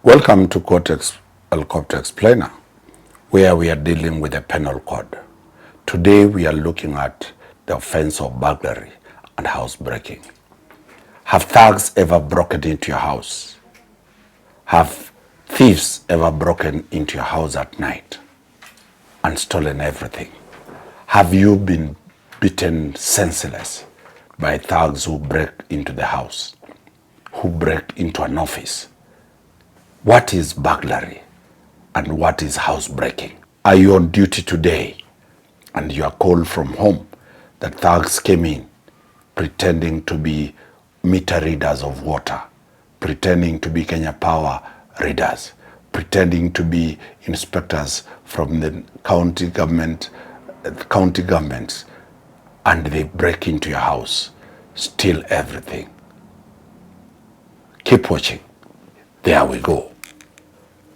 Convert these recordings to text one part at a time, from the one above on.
Welcome to Helicopter Explainer, where we are dealing with the Penal Code. Today we are looking at the offense of burglary and housebreaking. Have thugs ever broken into your house? Have thieves ever broken into your house at night and stolen everything? Have you been beaten senseless by thugs who break into the house, who break into an office? What is burglary and what is housebreaking? Are you on duty today and you are called from home that thugs came in pretending to be meter readers of water, pretending to be Kenya Power readers, pretending to be inspectors from the county governments, and they break into your house, steal everything? Keep watching. There we go.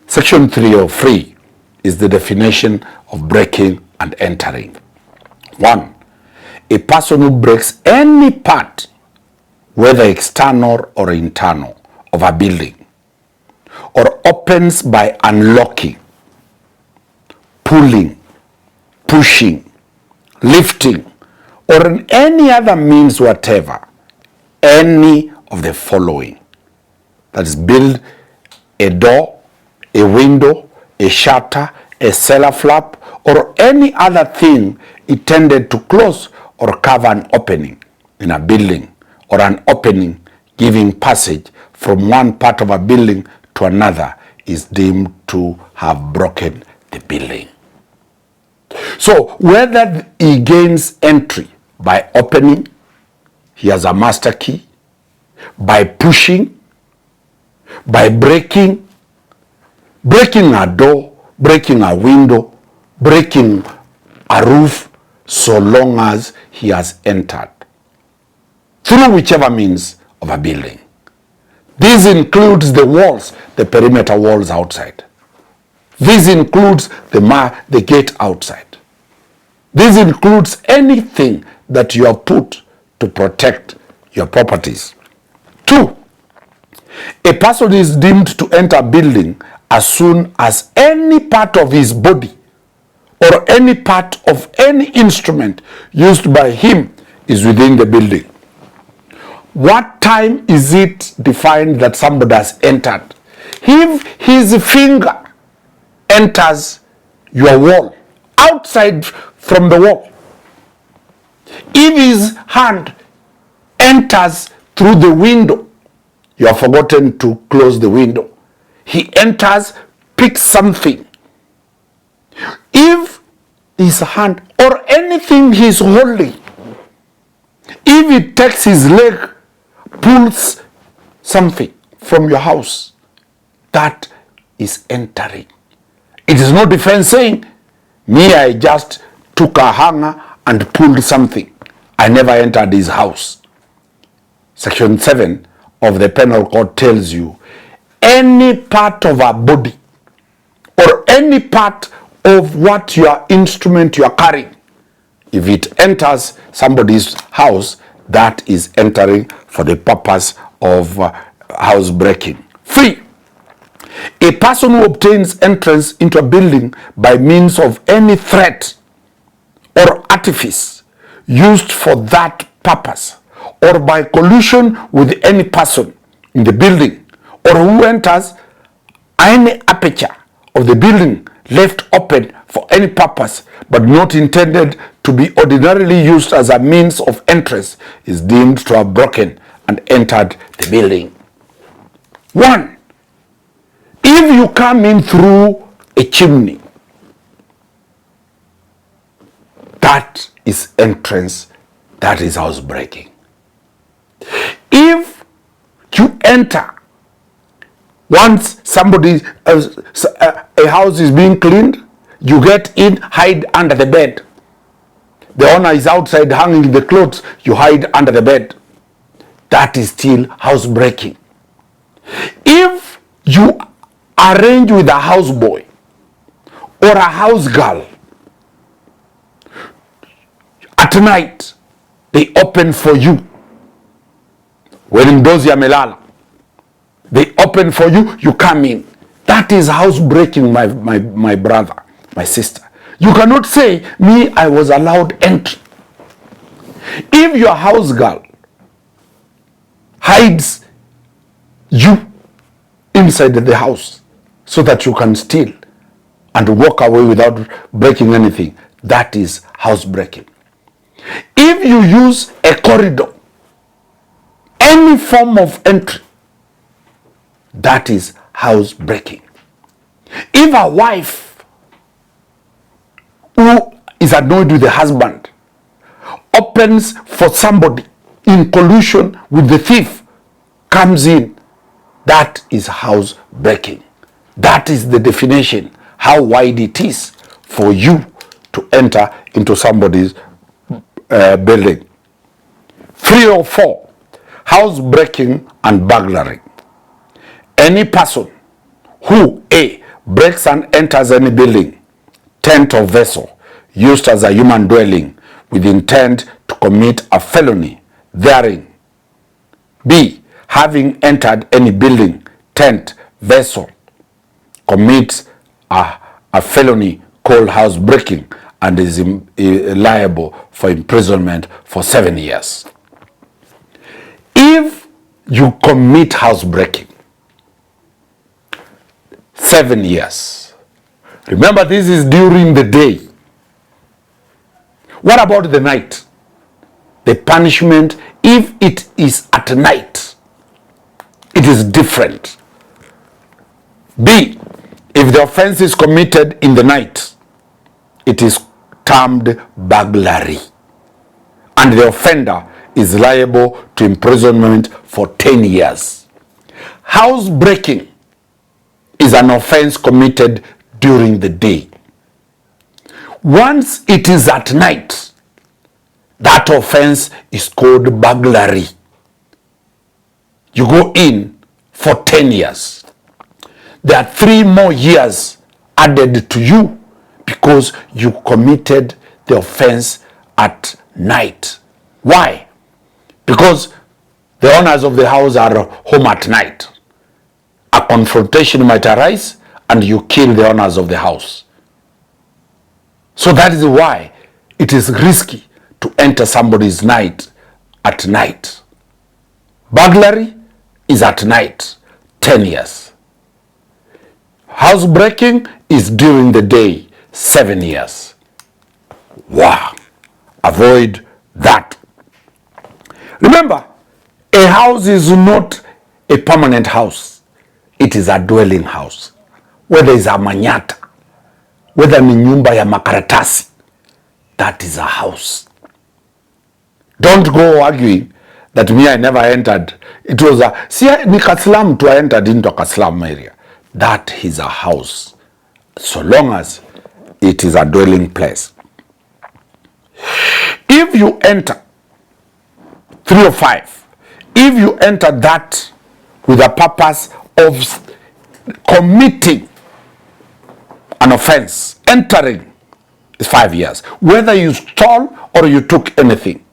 Section 303 is the definition of breaking and entering. 1. A person who breaks any part, whether external or internal, of a building, or opens by unlocking, pulling, pushing, lifting, or in any other means whatever, any of the following. That is, build a door, a window, a shutter, a cellar flap, or any other thing intended to close or cover an opening in a building, or an opening giving passage from one part of a building to another, is deemed to have broken the building. So whether he gains entry by opening, he has a master key, by pushing, by breaking a door, breaking a window, breaking a roof, so long as he has entered through whichever means of a building. This includes the walls, the perimeter walls outside. This includes the gate outside. This includes anything that you have put to protect your properties. 2. A person is deemed to enter a building as soon as any part of his body or any part of any instrument used by him is within the building. What time is it defined that somebody has entered? If his finger enters your wall, outside from the wall, if his hand enters through the window, you have forgotten to close the window, he enters, picks something. If his hand or anything he's holding, if he takes his leg, pulls something from your house, that is entering. It is no defense saying, me, I just took a hanger and pulled something. I never entered his house. Section 7 of the Penal Code tells you any part of a body or any part of what your instrument you are carrying, if it enters somebody's house, that is entering for the purpose of housebreaking. 3. A person who obtains entrance into a building by means of any threat or artifice used for that purpose, or by collusion with any person in the building, or who enters any aperture of the building left open for any purpose but not intended to be ordinarily used as a means of entrance, is deemed to have broken and entered the building. 1. If you come in through a chimney, that is entrance, that is housebreaking. If you enter once a house is being cleaned, you get in, hide under the bed. The owner is outside hanging the clothes, you hide under the bed. That is still housebreaking. If you arrange with a houseboy or a house girl, at night they open for you. When mdozi amelala, they open for you, you come in. That is housebreaking, my brother, my sister. You cannot say, me, I was allowed entry. If your house girl hides you inside the house so that you can steal and walk away without breaking anything, that is housebreaking. If you use a corridor, any form of entry, that is housebreaking. If a wife who is annoyed with the husband opens for somebody in collusion with the thief comes in, that is housebreaking. That is the definition, how wide it is for you to enter into somebody's building. 304, housebreaking and burglary. Any person who A, breaks and enters any building, tent or vessel used as a human dwelling with intent to commit a felony therein. B, having entered any building, tent, vessel, commits a felony called housebreaking and is liable for imprisonment for 7 years. If you commit housebreaking, 7 years. Remember, this is during the day. What about the night? The punishment, if it is at night, it is different. B, if the offense is committed in the night, it is termed burglary, and the offender is liable to imprisonment for 10 years. Housebreaking is an offense committed during the day. Once it is at night, that offense is called burglary. You go in for 10 years. There are 3 more years added to you because you committed the offense at night. Why? Because the owners of the house are home at night. A confrontation might arise and you kill the owners of the house. So that is why it is risky to enter somebody's night at night. Burglary is at night, 10 years. Housebreaking is during the day, 7 years. Wow. Avoid that. Remember, a house is not a permanent house. It is a dwelling house. Whether it's a manyata, whether ni nyumba ya makaratasi, that is a house. Don't go arguing that me, I never entered. It was a, see, ni Kaslam to I entered into a Kaslam area. That is a house, so long as it is a dwelling place. If you enter 305, if you enter that with a purpose of committing an offense, entering is 5 years. Whether you stole or you took anything,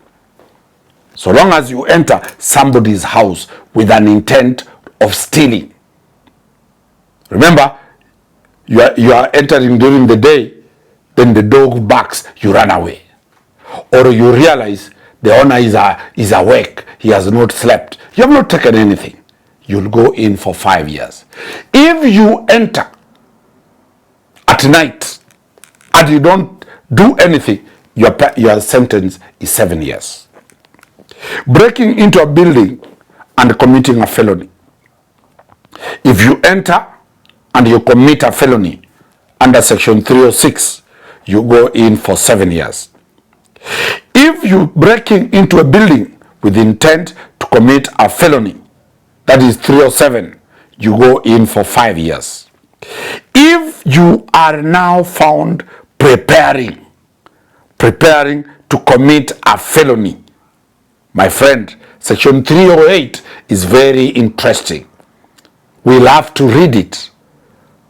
so long as you enter somebody's house with an intent of stealing. Remember, you are entering during the day, then the dog barks, you run away. Or you realize the owner is awake, he has not slept, you have not taken anything. You'll go in for 5 years. If you enter at night and you don't do anything, your sentence is 7 years. Breaking into a building and committing a felony. If you enter and you commit a felony under section 306, you go in for 7 years. If you breaking into a building with intent to commit a felony, that is 307, you go in for 5 years. If you are now found preparing to commit a felony, my friend, section 308 is very interesting. We'll have to read it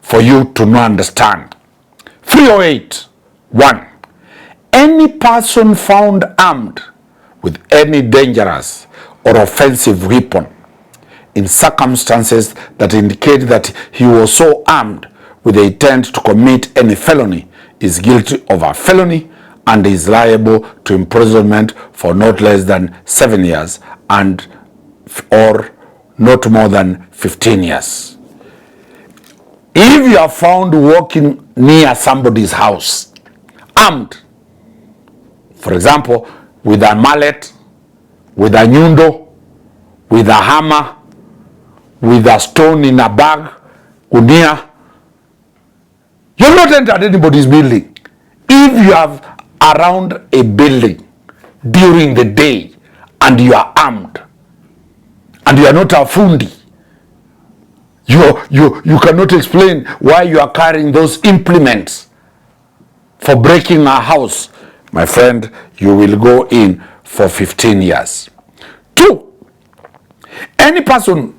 for you to understand. 308, 1. Any person found armed with any dangerous or offensive weapon in circumstances that indicate that he was so armed with the intent to commit any felony is guilty of a felony and is liable to imprisonment for not less than 7 years and or not more than 15 years. If you are found walking near somebody's house armed, for example, with a mallet, with a nyundo, with a hammer, with a stone in a bag, gunia, you've not entered anybody's building. If you are around a building during the day and you are armed and you are not a fundi, you cannot explain why you are carrying those implements for breaking a house, my friend, you will go in for 15 years. 2, any person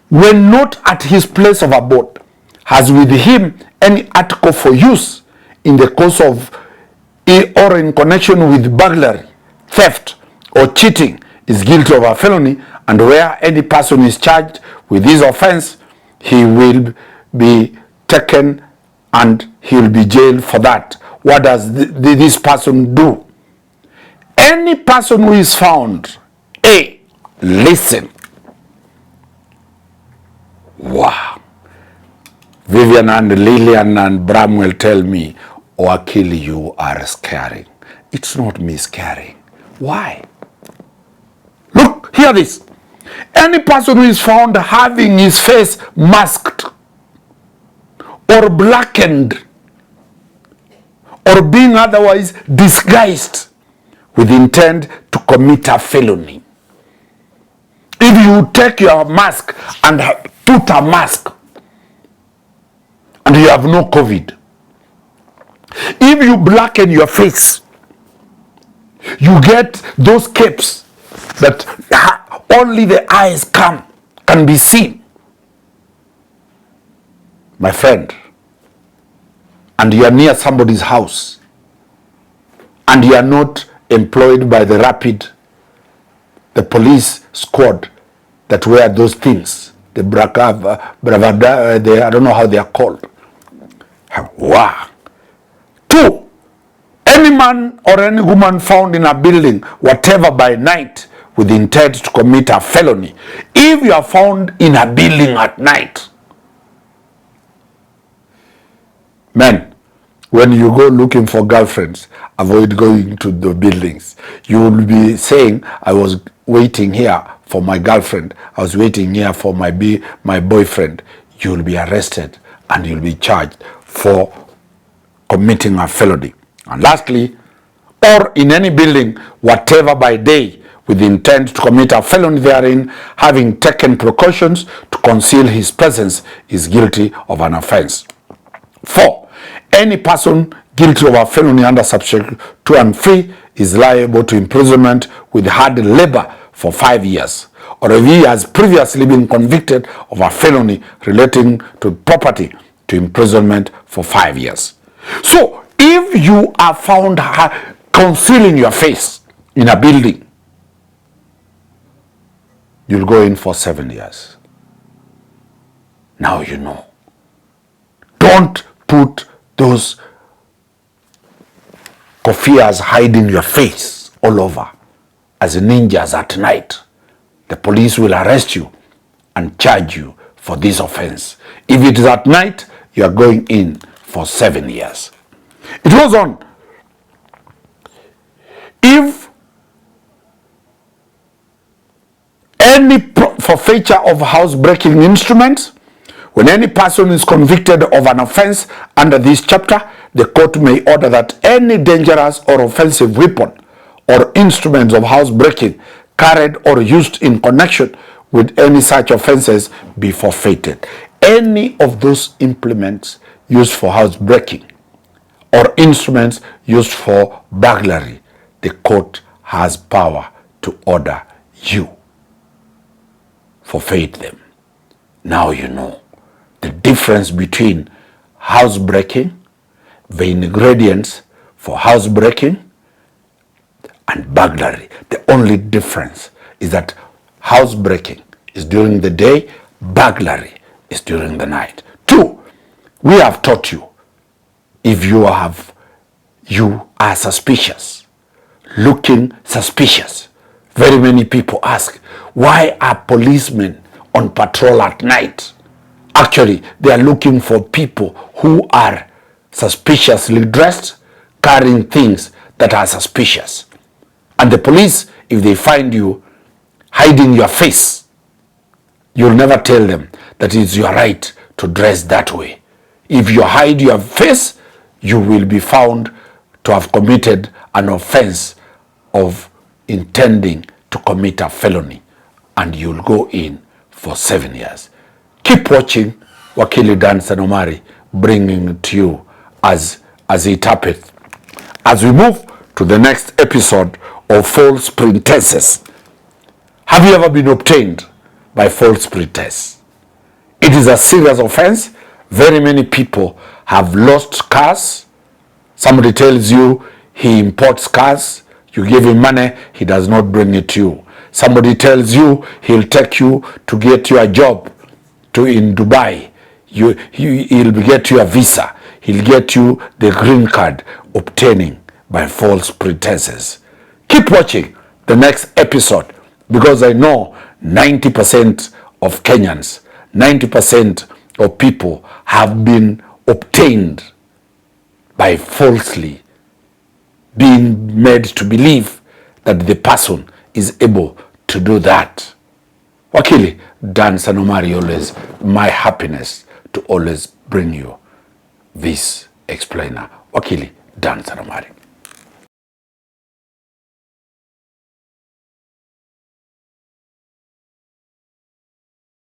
when not at his place of abode has with him any article for use in the course of or in connection with burglary, theft, or cheating is guilty of a felony, and where any person is charged with this offense, he will be taken and he will be jailed for that. What does this person do? Any person who is found, listen. Wow. Vivian and Lillian and Bram will tell me, Wakili, you are scaring. It's not me scaring. Why? Look, hear this. Any person who is found having his face masked or blackened or being otherwise disguised with intent to commit a felony. If you take your mask and put a mask and you have no COVID, if you blacken your face, you get those capes that only the eyes can be seen, my friend, and you are near somebody's house and you are not employed by the police squad that wear those things, the bravada, I don't know how they are called. Wow. 2, any man or any woman found in a building, whatever, by night with intent to commit a felony. If you are found in a building at night, men, when you go looking for girlfriends, avoid going to the buildings. You will be saying, I was waiting here for my girlfriend, I was waiting here for my boyfriend. You will be arrested and you'll be charged for committing a felony. And lastly, or in any building, whatever, by day, with intent to commit a felony therein, having taken precautions to conceal his presence, is guilty of an offense. 4, any person guilty of a felony under subsection 2 and 3 is liable to imprisonment with hard labor for 5 years, or if he has previously been convicted of a felony relating to property, to imprisonment for 5 years. So, if you are found concealing your face in a building, you'll go in for 7 years. Now you know. Don't put those kofias hiding your face all over as ninjas at night. The police will arrest you and charge you for this offense. If it is at night, you are going in for 7 years. It goes on. If any forfeiture of housebreaking instruments, when any person is convicted of an offense under this chapter, the court may order that any dangerous or offensive weapon or instruments of housebreaking carried or used in connection with any such offenses be forfeited. Any of those implements used for housebreaking or instruments used for burglary, the court has power to order you forfeit them. Now you know the difference between housebreaking, the ingredients for housebreaking, and burglary. The only difference is that housebreaking is during the day, burglary is during the night. 2, we have taught you, if you are suspicious, looking suspicious. Very many people ask, why are policemen on patrol at night? Actually, they are looking for people who are suspiciously dressed, carrying things that are suspicious. And the police, if they find you hiding your face, you'll never tell them that it's your right to dress that way. If you hide your face, you will be found to have committed an offense of intending to commit a felony, and you'll go in for 7 years. Keep watching Wakili Danstan Omari, bringing it to you as it happens. As we move to the next episode of false pretenses. Have you ever been obtained by false pretense? It is a serious offense. Very many people have lost cars. Somebody tells you he imports cars. You give him money, he does not bring it to you. Somebody tells you he'll take you to get you a job in Dubai. He'll get you a visa. He'll get you the green card, obtaining by false pretenses. Keep watching the next episode, because I know 90% of Kenyans, 90% of people have been obtained by falsely being made to believe that the person is able to do that. Wakili Danstan Omari, always my happiness to always bring you this explainer. Wakili Danstan Omari.